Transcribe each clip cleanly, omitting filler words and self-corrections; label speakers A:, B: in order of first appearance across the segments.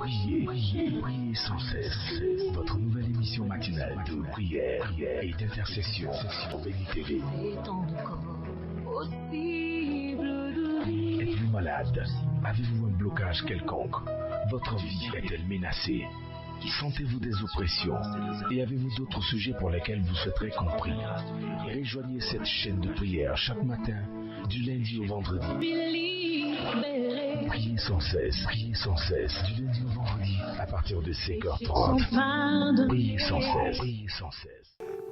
A: Priez sans cesse. Votre nouvelle émission matinale de prière et d'intercession sur Béni TV. Êtes-vous malade? Avez-vous un blocage quelconque? Votre vie est-elle menacée? Sentez-vous des oppressions? Et avez-vous d'autres sujets pour lesquels vous souhaiterez compris? Rejoignez cette chaîne de prière chaque matin, du lundi au vendredi. Priez sans cesse, du lundi au vendredi, à partir de 5h30. Priez sans cesse.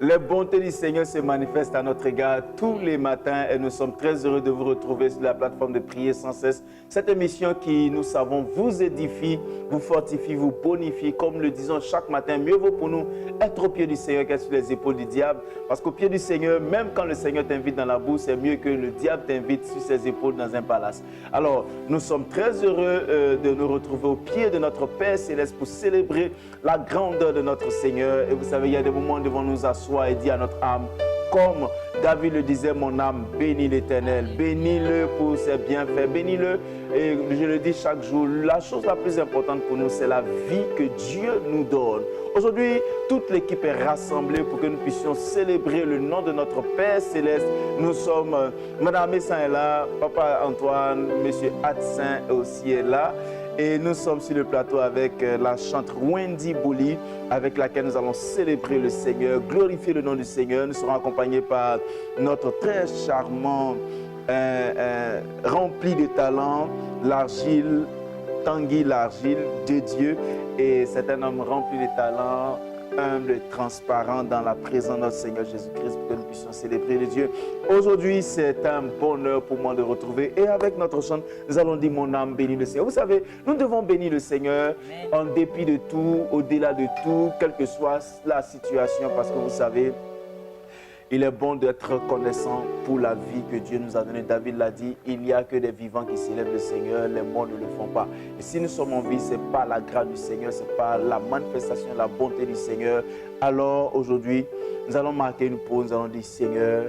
B: Les bontés du Seigneur se manifestent à notre égard tous les matins et nous sommes très heureux de vous retrouver sur la plateforme de Prier sans cesse. Cette émission qui, nous savons, vous édifie, vous fortifie, vous bonifie. Comme le disons chaque matin, mieux vaut pour nous être au pied du Seigneur qu'être sur les épaules du diable. Parce qu'au pied du Seigneur, même quand le Seigneur t'invite dans la boue, c'est mieux que le diable t'invite sur ses épaules dans un palace. Alors, nous sommes très heureux de nous retrouver au pied de notre Père Céleste pour célébrer la grandeur de notre Seigneur. Et vous savez, il y a des moments où nous devons nous asseoir et dire à notre âme, comme David le disait, mon âme, bénis l'Éternel, bénis-le pour ses bienfaits, bénis-le. Et je le dis chaque jour, la chose la plus importante pour nous, c'est la vie que Dieu nous donne. Aujourd'hui, toute l'équipe est rassemblée pour que nous puissions célébrer le nom de notre Père Céleste. Nous sommes, Madame Messin est là, Papa Antoine, Monsieur Hatsin aussi est là. Et nous sommes sur le plateau avec la chanteuse Wendy Bouli, avec laquelle nous allons célébrer le Seigneur, glorifier le nom du Seigneur. Nous serons accompagnés par notre très charmant, rempli de talent, l'argile, Tanguy l'argile de Dieu. Et c'est un homme rempli de talent, humble et transparent dans la présence de notre Seigneur Jésus-Christ pour que nous puissions célébrer le Dieu. Aujourd'hui, c'est un bonheur pour moi de retrouver. Et avec notre chant, nous allons dire mon âme bénit le Seigneur. Vous savez, nous devons bénir le Seigneur en dépit de tout, au-delà de tout, quelle que soit la situation, parce que vous savez, il est bon d'être reconnaissant pour la vie que Dieu nous a donnée. David l'a dit, il n'y a que des vivants qui célèbrent le Seigneur, les morts ne le font pas. Et si nous sommes en vie, ce n'est pas la grâce du Seigneur, ce n'est pas la manifestation de la bonté du Seigneur. Alors aujourd'hui, nous allons marquer une pause, nous allons dire, Seigneur,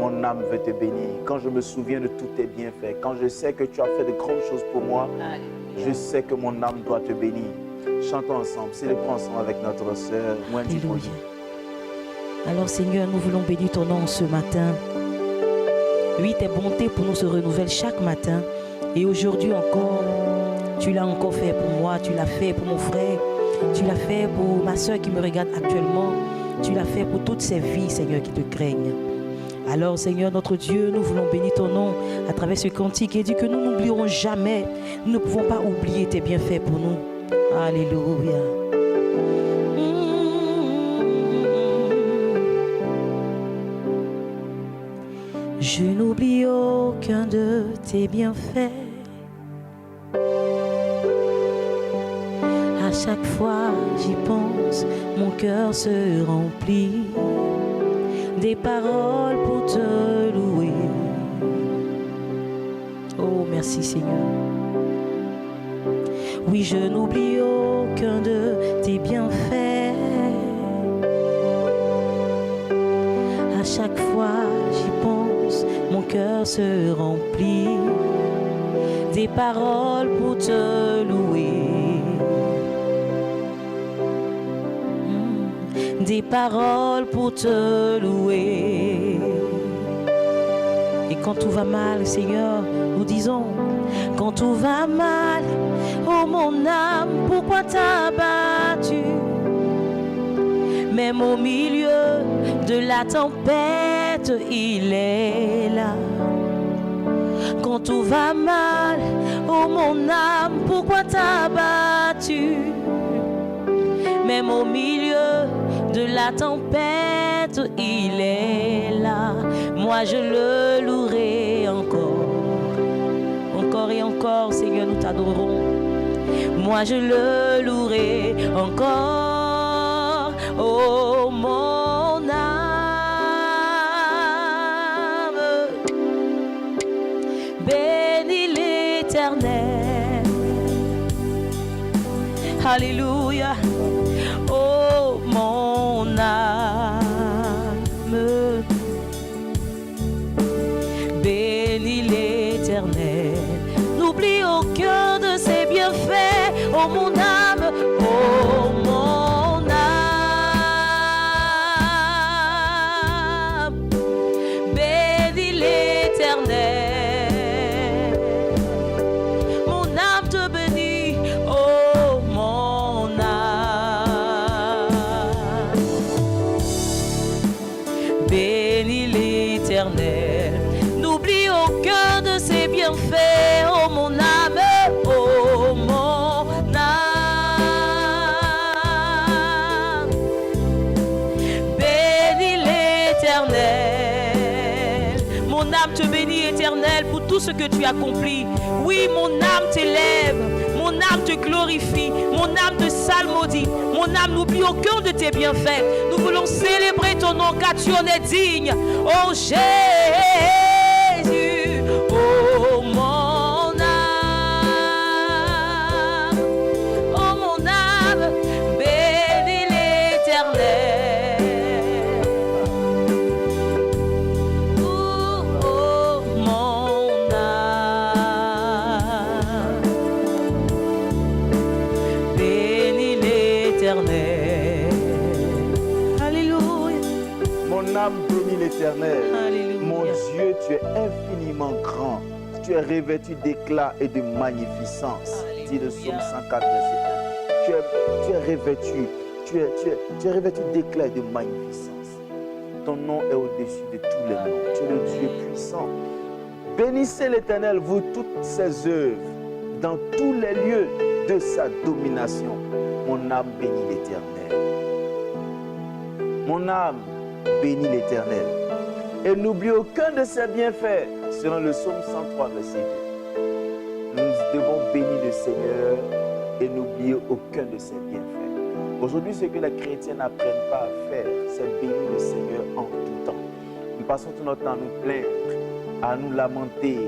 B: mon âme veut te bénir. Quand je me souviens de tous tes bienfaits, quand je sais que tu as fait de grandes choses pour moi, je sais que mon âme doit te bénir. Chantons ensemble, célébrons ensemble avec notre sœur Wendy Bouli.
C: Alors Seigneur, nous voulons bénir ton nom ce matin. Oui, tes bontés pour nous se renouvellent chaque matin. Et aujourd'hui encore, tu l'as encore fait pour moi, tu l'as fait pour mon frère, tu l'as fait pour ma soeur qui me regarde actuellement, tu l'as fait pour toutes ces vies, Seigneur, qui te craignent. Alors Seigneur, notre Dieu, nous voulons bénir ton nom à travers ce cantique et dire que nous n'oublierons jamais, nous ne pouvons pas oublier tes bienfaits pour nous. Alléluia. Je n'oublie aucun de tes bienfaits. À chaque fois j'y pense, mon cœur se remplit des paroles pour te louer. Oh, merci Seigneur. Oui, je n'oublie aucun de tes bienfaits. À chaque fois j'y pense, mon cœur se remplit des paroles pour te louer. Des paroles pour te louer. Et quand tout va mal, Seigneur, nous disons, quand tout va mal, oh mon âme, pourquoi t'as battu? Même au milieu de la tempête, il est là. Quand tout va mal, oh mon âme, pourquoi t'as battu? Même au milieu de la tempête, il est là. Moi je le louerai encore. Encore et encore, Seigneur, nous t'adorerons. Moi je le louerai encore. Oh mon âme, bénis l'Éternel. Alléluia. Oh mon âme, bénis l'Éternel. N'oublie aucun de ses bienfaits. Oh mon âme, bien fait, oh mon âme, oh mon âme. Bénis l'Éternel. Mon âme te bénit, Éternel, pour tout ce que tu accomplis. Oui, mon âme t'élève, mon âme te glorifie, mon âme te salmodie, mon âme n'oublie aucun de tes bienfaits. Nous voulons célébrer ton nom car tu en es digne. Oh Jésus, oh mon âme, oh mon âme, bénis l'Éternel. Oh, oh mon âme, bénis l'Éternel. Alléluia.
B: Mon âme bénit l'Éternel.
C: Alléluia.
B: Mon Dieu, tu es infiniment grand. Tu es revêtu d'éclat et de magnificence. Dit le psaume 104, verset 1. Tu es revêtu. Tu es revêtu d'éclat et de magnificence. Ton nom est au-dessus de tous les noms. Tu es le Dieu puissant. Bénissez l'Éternel, vous toutes ses œuvres, dans tous les lieux de sa domination. Mon âme bénit l'Éternel. Mon âme bénit l'Éternel. Et n'oublie aucun de ses bienfaits, selon le psaume 103, verset 2. Nous devons bénir le Seigneur et n'oublier aucun de ses bienfaits. Aujourd'hui, ce que les chrétiens n'apprennent pas à faire, c'est bénir le Seigneur en tout temps. Nous passons tout notre temps à nous plaindre, à nous lamenter,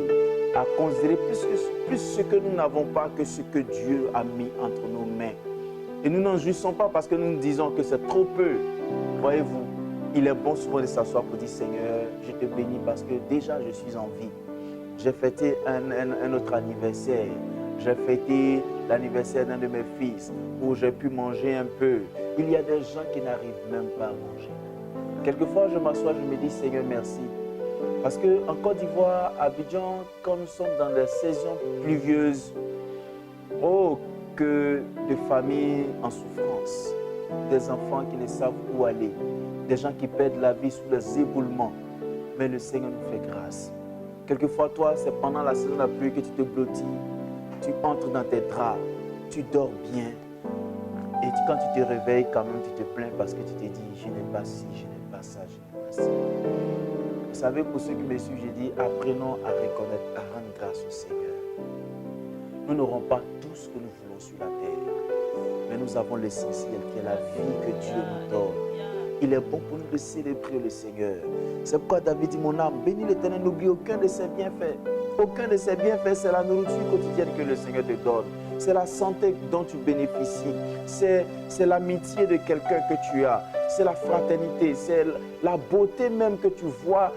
B: à considérer plus ce que nous n'avons pas que ce que Dieu a mis entre nos mains. Et nous n'en jouissons pas parce que nous nous disons que c'est trop peu. Voyez-vous, il est bon souvent de s'asseoir pour dire Seigneur, je te bénis parce que déjà je suis en vie. J'ai fêté un autre anniversaire. J'ai fêté l'anniversaire d'un de mes fils où j'ai pu manger un peu. Il y a des gens qui n'arrivent même pas à manger. Quelquefois, je m'assois, je me dis Seigneur, merci. Parce qu'en Côte d'Ivoire, à Abidjan, quand nous sommes dans des saisons pluvieuses, oh, que de familles en souffrance, des enfants qui ne savent où aller, des gens qui perdent la vie sous les éboulements. Mais le Seigneur nous fait grâce. Quelquefois, toi, c'est pendant la saison de la pluie que tu te blottis, tu entres dans tes draps, tu dors bien. Et quand tu te réveilles, quand même, tu te plains parce que tu te dis, je n'ai pas ci, je n'ai pas ça, je n'ai pas ci. Vous savez, pour ceux qui me suivent, j'ai dit, apprenons à reconnaître, à rendre grâce au Seigneur. Nous n'aurons pas tout ce que nous voulons sur la terre, mais nous avons l'essentiel qui est la vie que Dieu nous donne. Il est bon pour nous de célébrer le Seigneur. C'est pourquoi David dit, mon âme, bénis l'Éternel, n'oublie aucun de ses bienfaits. Aucun de ses bienfaits, c'est la nourriture quotidienne que le Seigneur te donne. C'est la santé dont tu bénéficies. C'est l'amitié de quelqu'un que tu as. C'est la fraternité. C'est la beauté même que tu vois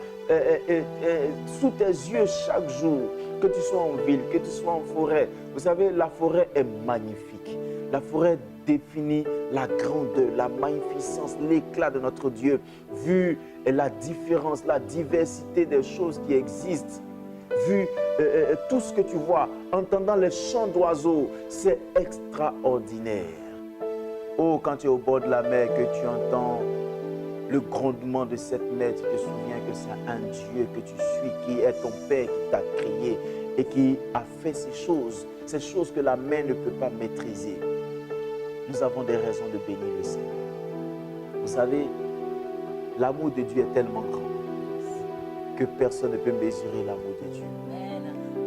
B: sous tes yeux chaque jour. Que tu sois en ville, que tu sois en forêt. Vous savez, la forêt est magnifique. La forêt définit la grandeur, la magnificence, l'éclat de notre Dieu. Vu la différence, la diversité des choses qui existent. Vu tout ce que tu vois, entendant les chants d'oiseaux, c'est extraordinaire. Oh, quand tu es au bord de la mer, que tu entends le grondement de cette mer, tu te souviens que c'est un Dieu que tu suis, qui est ton Père, qui t'a créé et qui a fait ces choses que la mer ne peut pas maîtriser. Nous avons des raisons de bénir le Seigneur. Vous savez, l'amour de Dieu est tellement grand que personne ne peut mesurer l'amour de Dieu.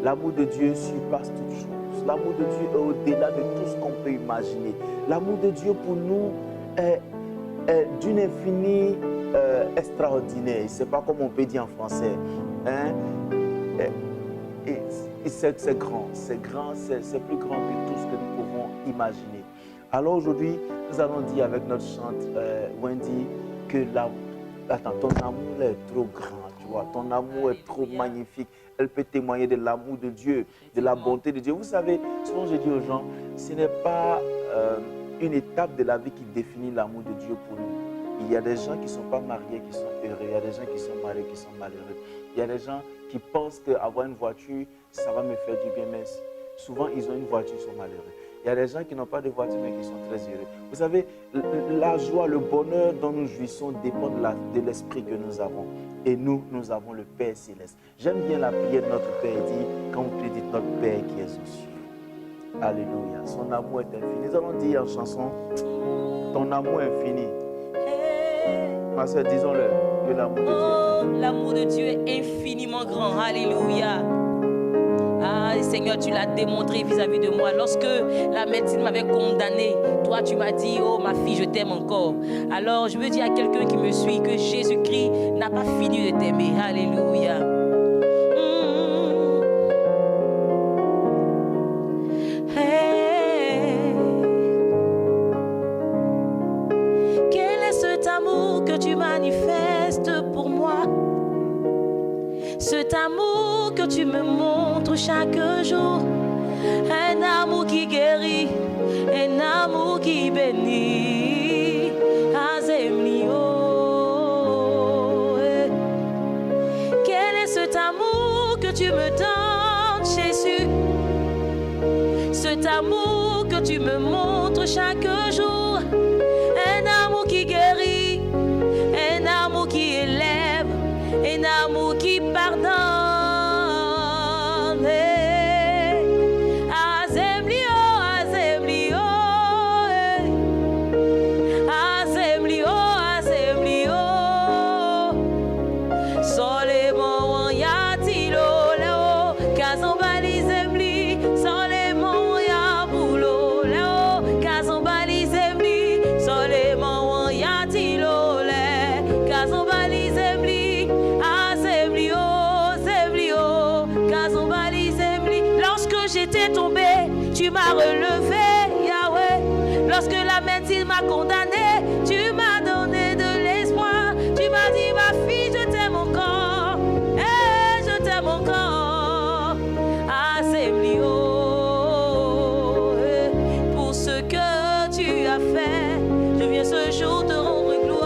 B: L'amour de Dieu surpasse toutes choses. L'amour de Dieu est au-delà de tout ce qu'on peut imaginer. L'amour de Dieu pour nous est d'une infinie extraordinaire. Je ne sais pas comment on peut dire en français. Hein? C'est grand, c'est grand, c'est plus grand que tout ce que nous pouvons imaginer. Alors aujourd'hui, nous allons dire avec notre chante Wendy que ton amour est trop grand, tu vois, ton amour est trop magnifique. Elle peut témoigner de l'amour de Dieu, de la bonté de Dieu. Vous savez, souvent je dis aux gens, ce n'est pas une étape de la vie qui définit l'amour de Dieu pour nous. Il y a des gens qui ne sont pas mariés, qui sont heureux. Il y a des gens qui sont mariés, qui sont malheureux. Il y a des gens qui pensent qu'avoir une voiture, ça va me faire du bien, mais souvent ils ont une voiture, ils sont malheureux. Il y a des gens qui n'ont pas de voiture mais qui sont très heureux. Vous savez, la joie, le bonheur dont nous jouissons dépend de l'esprit que nous avons. Et nous avons le Père Céleste. J'aime bien la prière de notre Père. Il dit, quand vous priez, dites notre Père qui est aux cieux. Alléluia. Son amour est infini. Nous allons dire en chanson, ton amour est infini. Ma soeur, disons-le, que l'amour de Dieu est infini.
C: L'amour de Dieu est infiniment grand. Alléluia. Ah, Seigneur, tu l'as démontré vis-à-vis de moi. Lorsque la médecine m'avait condamné, toi, tu m'as dit, oh ma fille, je t'aime encore. Alors, je veux dire à quelqu'un qui me suit que Jésus-Christ n'a pas fini de t'aimer. Alléluia. Hey. Quel est cet amour que tu manifestes pour moi? Cet amour que tu me montres chaque jour, un amour qui guérit, un amour qui bénit. Azemlio, quel est cet amour que tu me donnes, Jésus? Cet amour que tu me montres chaque jour, un amour qui guérit, un amour qui élève, un amour qui pardonne. Azemlio, Azemlio, Azemlio, Azemlio. Solemon yatilo leo, kazombali zemli. Solemon yabulo leo, kazombali zemli. Solemon yatilo le, kazombali zemli. Lorsque j'étais tombé, tu m'as relevé, Yahweh. Lorsque la médecine m'a condamné, tu m'as donné de l'espoir. Tu m'as dit, ma fille, je t'aime encore. Je t'aime encore. Azemlio, pour ce que tu as fait, je viens ce jour te rendre gloire.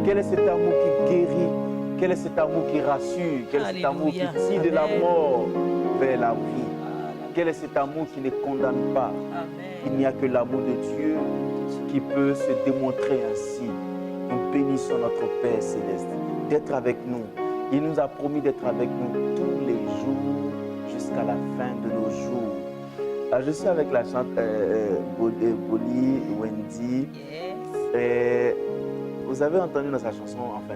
B: Quel est cet amour qui guérit? Quel est cet amour qui rassure? Quel est cet amour qui tire de la mort vers la vie? Quel est cet amour qui ne condamne pas? Il n'y a que l'amour de Dieu qui peut se démontrer ainsi. Nous bénissons notre Père Céleste d'être avec nous. Il nous a promis d'être avec nous tous les jours jusqu'à la fin de nos jours. Je suis avec la chanteuse Boli Wendy. Et vous avez entendu dans sa chanson, enfin,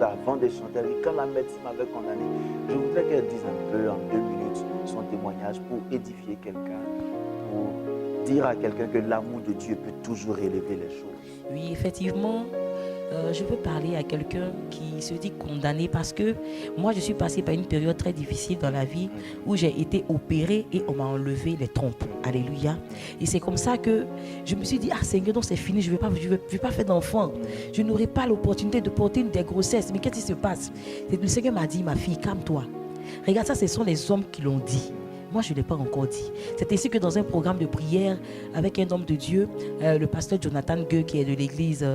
B: avant de chanter, quand la médecine m'avait condamné, je voudrais qu'elle dise un peu en 2 minutes son témoignage pour édifier quelqu'un, pour dire à quelqu'un que l'amour de Dieu peut toujours élever les choses.
C: Oui, effectivement. Je veux parler à quelqu'un qui se dit condamné parce que moi, je suis passée par une période très difficile dans la vie où j'ai été opérée et on m'a enlevé les trompes. Alléluia. Et c'est comme ça que je me suis dit, ah Seigneur, donc c'est fini, je ne vais pas faire d'enfant. Je n'aurai pas l'opportunité de porter des grossesses. Mais qu'est-ce qui se passe? Le Seigneur m'a dit, ma fille, calme-toi. Regarde ça, ce sont les hommes qui l'ont dit. Moi, je ne l'ai pas encore dit. C'est ainsi que dans un programme de prière avec un homme de Dieu, le pasteur Jonathan Gueux, qui est de l'église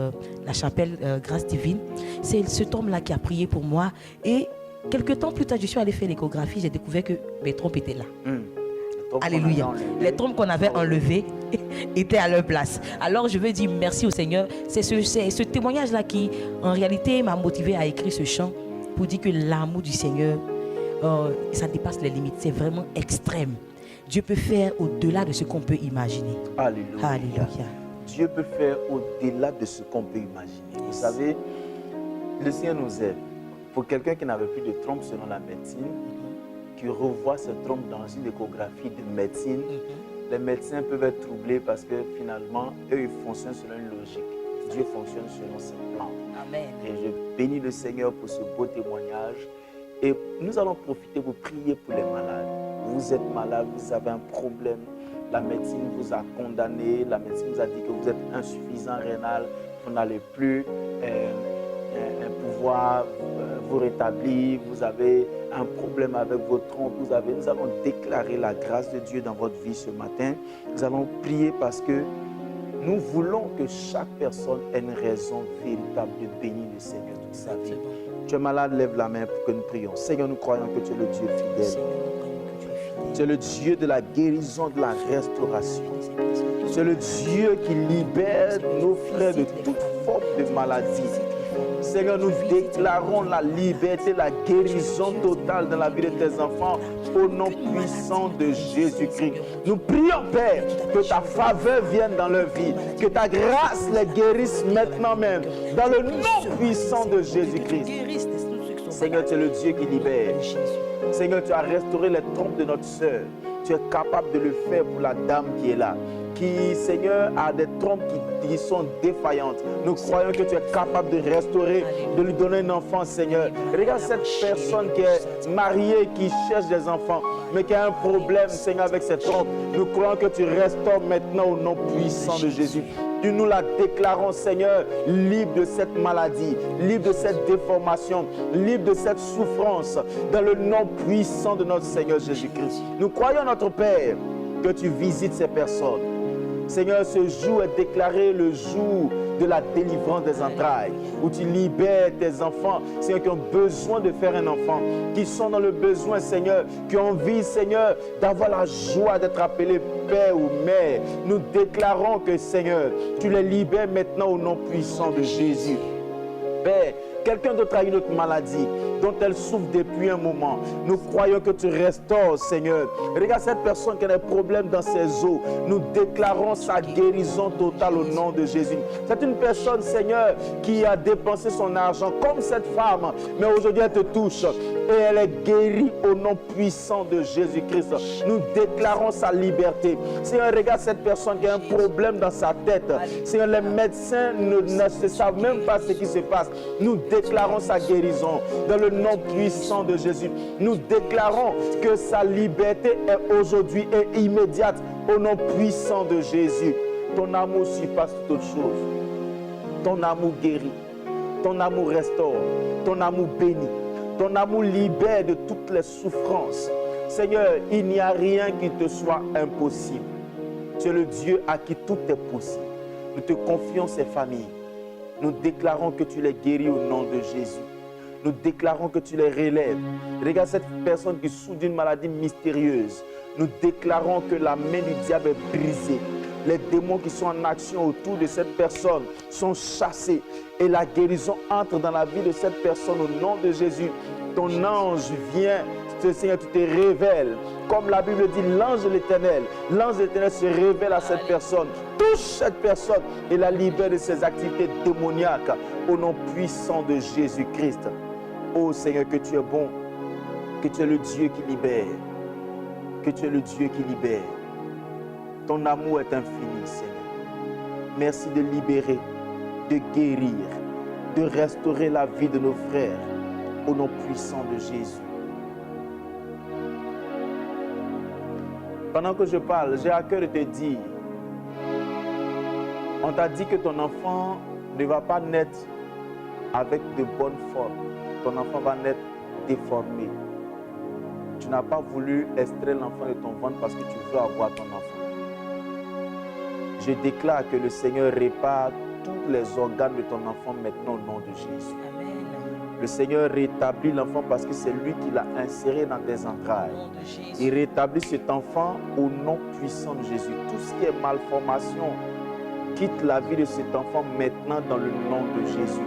C: La Chapelle Grâce Divine, c'est cet homme-là qui a prié pour moi. Et quelques temps plus tard, je suis allée faire l'échographie, j'ai découvert que mes trompes étaient là. Alléluia. Les trompes qu'on avait enlevées étaient à leur place. Alors je veux dire merci au Seigneur. C'est ce témoignage-là qui, en réalité, m'a motivé à écrire ce chant pour dire que l'amour du Seigneur, ça dépasse les limites. C'est vraiment extrême. Dieu peut faire au-delà de ce qu'on peut imaginer.
B: Alléluia.
C: Alléluia.
B: Dieu peut faire au-delà de ce qu'on peut imaginer. Vous savez, le Seigneur nous aide. Pour quelqu'un qui n'avait plus de trompe selon la médecine, qui revoit ses trompes dans une échographie de médecine, les médecins peuvent être troublés parce que finalement, eux, ils fonctionnent selon une logique. Dieu fonctionne selon ses plans.
C: Amen.
B: Et je bénis le Seigneur pour ce beau témoignage. Et nous allons profiter pour prier pour les malades. Vous êtes malade, vous avez un problème. La médecine vous a condamné, la médecine vous a dit que vous êtes insuffisant rénal, vous n'allez plus pouvoir vous rétablir, vous avez un problème avec votre trompe, nous allons déclarer la grâce de Dieu dans votre vie ce matin. Nous allons prier parce que nous voulons que chaque personne ait une raison véritable de bénir le Seigneur toute sa vie. Tu es malade, lève la main pour que nous prions. Seigneur, nous croyons que tu es le Dieu fidèle. Tu es le Dieu de la guérison, de la restauration. Tu es le Dieu qui libère nos frères de toute forme de maladie. Seigneur, nous déclarons la liberté, la guérison totale dans la vie de tes enfants au nom puissant de Jésus-Christ. Nous prions, Père, que ta faveur vienne dans leur vie, que ta grâce les guérisse maintenant même, dans le nom puissant de Jésus-Christ. Seigneur, tu es le Dieu qui libère. Seigneur, tu as restauré les trompes de notre sœur. Tu es capable de le faire pour la dame qui est là, qui, Seigneur, a des trompes qui sont défaillantes. Nous croyons que tu es capable de restaurer, de lui donner un enfant, Seigneur. Regarde cette personne qui est mariée, qui cherche des enfants, mais qui a un problème, Seigneur, avec ses trompes. Nous croyons que tu restaures maintenant au nom puissant de Jésus. Nous la déclarons, Seigneur, libre de cette maladie, libre de cette déformation, libre de cette souffrance, dans le nom puissant de notre Seigneur Jésus-Christ. Nous croyons, notre Père, que tu visites ces personnes. Seigneur, ce jour est déclaré le jour de la délivrance des entrailles, où tu libères tes enfants, Seigneur, qui ont besoin de faire un enfant, qui sont dans le besoin, Seigneur, qui ont envie, Seigneur, d'avoir la joie d'être appelés Père ou Mère. Nous déclarons que, Seigneur, tu les libères maintenant au nom puissant de Jésus. Père, quelqu'un d'autre a une autre maladie dont elle souffre depuis un moment. Nous croyons que tu restaures, Seigneur. Regarde cette personne qui a des problèmes dans ses os. Nous déclarons sa guérison totale au nom de Jésus. C'est une personne, Seigneur, qui a dépensé son argent comme cette femme, mais aujourd'hui elle te touche et elle est guérie au nom puissant de Jésus-Christ. Nous déclarons sa liberté. Seigneur, regarde cette personne qui a un problème dans sa tête. Seigneur, les médecins ne savent même pas ce qui se passe. Nous déclarons sa guérison dans le nom puissant de Jésus. Nous déclarons que sa liberté est aujourd'hui et immédiate au nom puissant de Jésus. Ton amour surpasse toute chose. Ton amour guérit. Ton amour restaure. Ton amour bénit. Ton amour libère de toutes les souffrances. Seigneur, il n'y a rien qui te soit impossible. Tu es le Dieu à qui tout est possible. Nous te confions ces familles. Nous déclarons que tu les guéris au nom de Jésus. Nous déclarons que tu les relèves. Regarde cette personne qui souffre d'une maladie mystérieuse. Nous déclarons que la main du diable est brisée. Les démons qui sont en action autour de cette personne sont chassés. Et la guérison entre dans la vie de cette personne au nom de Jésus. Ton ange vient, Seigneur, tu te révèles. Comme la Bible dit, l'ange de l'Éternel se révèle à cette personne. Touche cette personne et la libère de ses activités démoniaques au nom puissant de Jésus-Christ. Oh Seigneur, que tu es bon, que tu es le Dieu qui libère, que tu es le Dieu qui libère. Ton amour est infini, Seigneur. Merci de libérer, de guérir, de restaurer la vie de nos frères au nom puissant de Jésus. Pendant que je parle, j'ai à cœur de te dire, on t'a dit que ton enfant ne va pas naître avec de bonnes formes. Ton enfant va naître déformé. Tu n'as pas voulu extraire l'enfant de ton ventre parce que tu veux avoir ton enfant. Je déclare que le Seigneur répare tous les organes de ton enfant maintenant au nom de Jésus.
C: Amen.
B: Le Seigneur rétablit l'enfant parce que c'est lui qui l'a inséré dans tes entrailles. Il rétablit cet enfant au nom puissant de Jésus. Tout ce qui est malformation quitte la vie de cet enfant maintenant dans le nom de Jésus.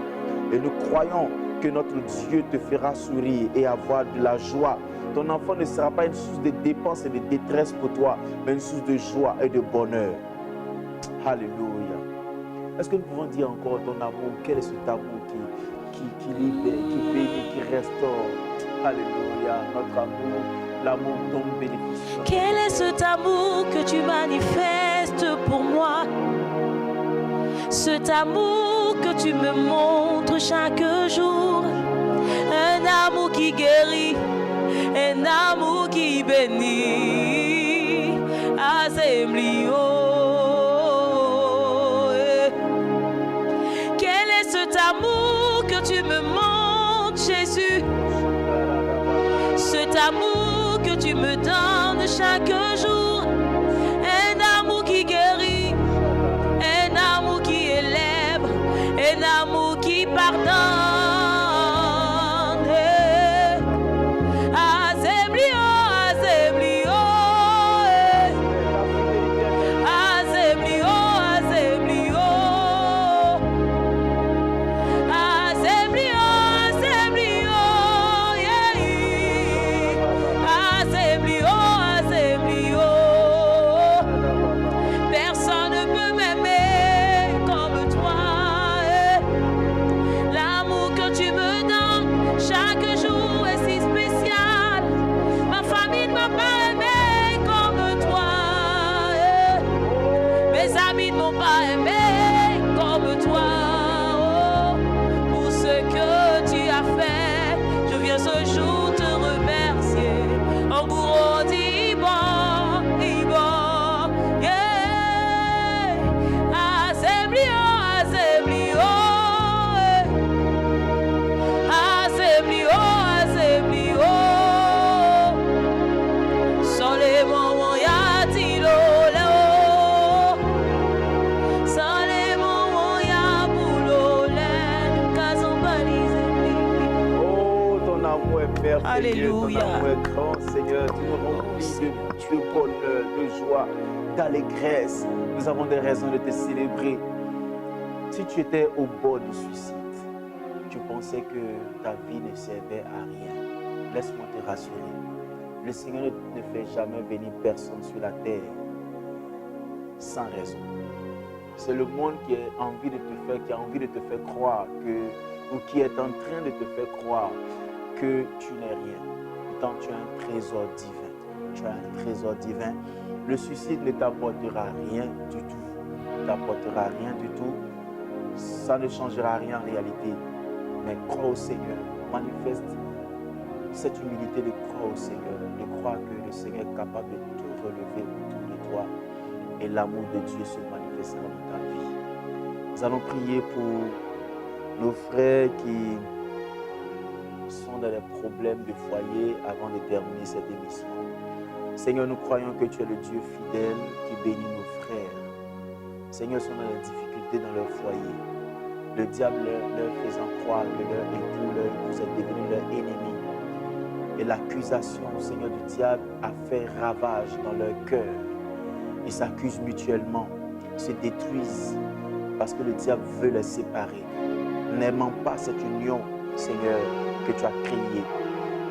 B: Et nous croyons que notre Dieu te fera sourire et avoir de la joie. Ton enfant ne sera pas une source de dépenses et de détresse pour toi, mais une source de joie et de bonheur. Alléluia. Est-ce que nous pouvons dire encore ton amour? Quel est cet amour qui libère, qui bénit, qui restaure? Alléluia. Notre amour, l'amour tombe bénéficieux.
C: Quel est cet amour que tu manifestes pour moi? Cet amour que tu me montres chaque jour. Un amour qui guérit, un amour qui bénit. Azemlio. Quel est cet amour que tu me montres, Jésus? Cet amour que tu me donnes chaque jour. Un amour qui guérit, un amour qui élève, un amour qui pardonne. Azemlio, Azemlio, Azemlio, Azemlio, Azemlio, Azemlio, Azemlio, Azemlio. Personne ne peut m'aimer comme toi. L'amour que tu me donnes chaque jour est si spécial. Ma famille ne m'a pas aimé comme toi. Mes amis ne m'ont pas aimé comme toi. Oh, pour ce que tu as fait, je viens ce jour te remercier. En gros, dis bon, yeah. Azemlio, Azemlio, Azemlio, Azemlio. Sans les moments ya tilo leo, sans les moments ya boulole, kazambali zemli.
B: Oh, ton amour est merveilleux,
C: Alléluia.
B: ton amour est grand, Seigneur. Tu nous remplis de bonheur, de joie, d'allégresse. Nous avons des raisons de te célébrer. Si tu étais au bord du suicide, tu pensais que ta vie ne servait à rien, laisse-moi te rassurer. Le Seigneur ne fait jamais venir personne sur la terre sans raison. C'est le monde qui a envie de te faire croire ou qui est en train de te faire croire que tu n'es rien. Pourtant, tu as un trésor divin. Tu as un trésor divin. Le suicide ne t'apportera rien du tout. Ne t'apportera rien du tout. Ça ne changera rien en réalité. Mais crois au Seigneur. Manifeste cette humilité de croire au Seigneur. De croire que le Seigneur est capable de tout relever autour de toi. Et l'amour de Dieu se manifestera dans ta vie. Nous allons prier pour nos frères qui sont dans des problèmes de foyer avant de terminer cette émission. Seigneur, nous croyons que tu es le Dieu fidèle qui bénit nos frères. Seigneur, sont dans des difficultés dans leur foyer. Le diable leur faisant croire que leur épouse est devenu leur ennemi. Et l'accusation, Seigneur, du diable a fait ravage dans leur cœur. Ils s'accusent mutuellement, se détruisent parce que le diable veut les séparer. N'aimant pas cette union, Seigneur, que tu as créée,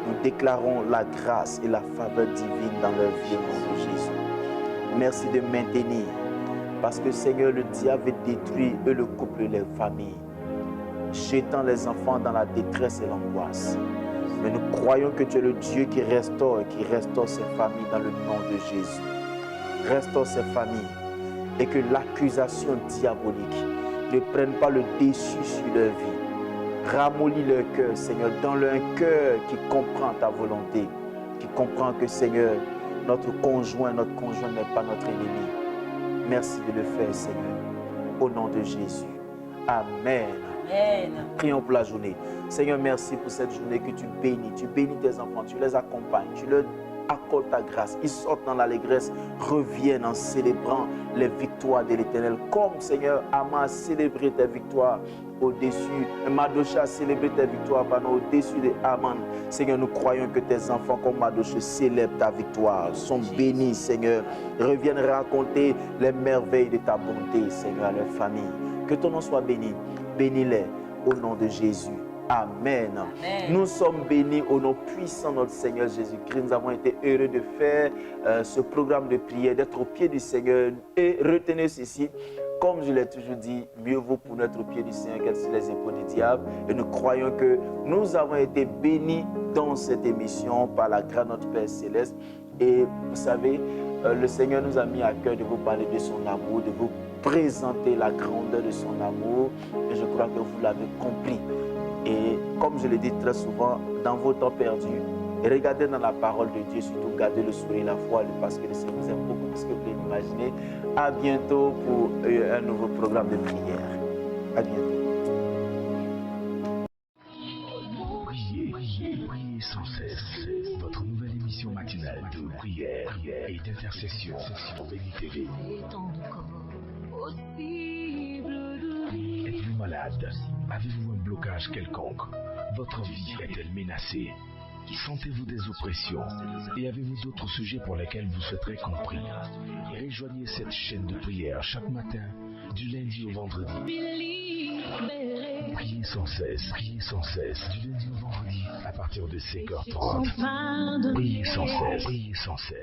B: nous déclarons la grâce et la faveur divine dans leur vie au nom de Jésus. Merci de maintenir, parce que Seigneur, le diable veut détruire le couple et les familles, jetant les enfants dans la détresse et l'angoisse. Mais nous croyons que tu es le Dieu qui restaure ces familles dans le nom de Jésus. Restaure ces familles et que l'accusation diabolique ne prenne pas le dessus sur leur vie. Ramollis leur cœur, Seigneur, donne-leur un cœur qui comprend ta volonté, qui comprend que, Seigneur, notre conjoint n'est pas notre ennemi. Merci de le faire, Seigneur, au nom de Jésus. Amen.
C: Amen.
B: Prions pour la journée. Seigneur, merci pour cette journée que tu bénis. Tu bénis tes enfants, tu les accompagnes, tu leur accorde ta grâce. Ils sortent dans l'allégresse, reviennent en célébrant les victoires de l'Éternel. Comme, Seigneur, Ama a célébré tes victoires au-dessus, Madosha a célébré tes victoires au-dessus de Aman. Seigneur, nous croyons que tes enfants comme Madosha célèbrent ta victoire, sont bénis, Seigneur. Reviennent raconter les merveilles de ta bonté, Seigneur, à leur famille. Que ton nom soit béni. Bénis-les au nom de Jésus. Amen. Amen. Nous sommes bénis au nom puissant de notre Seigneur Jésus-Christ. Nous avons été heureux de faire ce programme de prière, d'être au pied du Seigneur. Et retenez ceci, comme je l'ai toujours dit, mieux vaut pour notre pied du Seigneur qu'être sur les épaules du diable. Et nous croyons que nous avons été bénis dans cette émission par la grâce de notre Père Céleste. Et vous savez, le Seigneur nous a mis à cœur de vous parler de son amour, de vous présenter la grandeur de son amour. Et je crois que vous l'avez compris. Et comme je le dis très souvent, dans vos temps perdus, regardez dans la parole de Dieu, surtout gardez le sourire, la foi, parce que le Seigneur vous aime beaucoup plus que vous pouvez l'imaginer. À bientôt pour un nouveau programme de prière. À bientôt.
A: Priez sans cesse. Votre nouvelle émission matinale de prière et d'intercession sur Béni TV. Êtes-vous malade? Avez-vous un blocage quelconque? Votre vie est-elle menacée? Sentez-vous des oppressions? Et avez-vous d'autres sujets pour lesquels vous souhaiterez compris? Rejoignez cette chaîne de prière chaque matin, du lundi au vendredi. Priez sans cesse, du lundi au vendredi, à partir de 5h30. Priez sans cesse, priez sans cesse.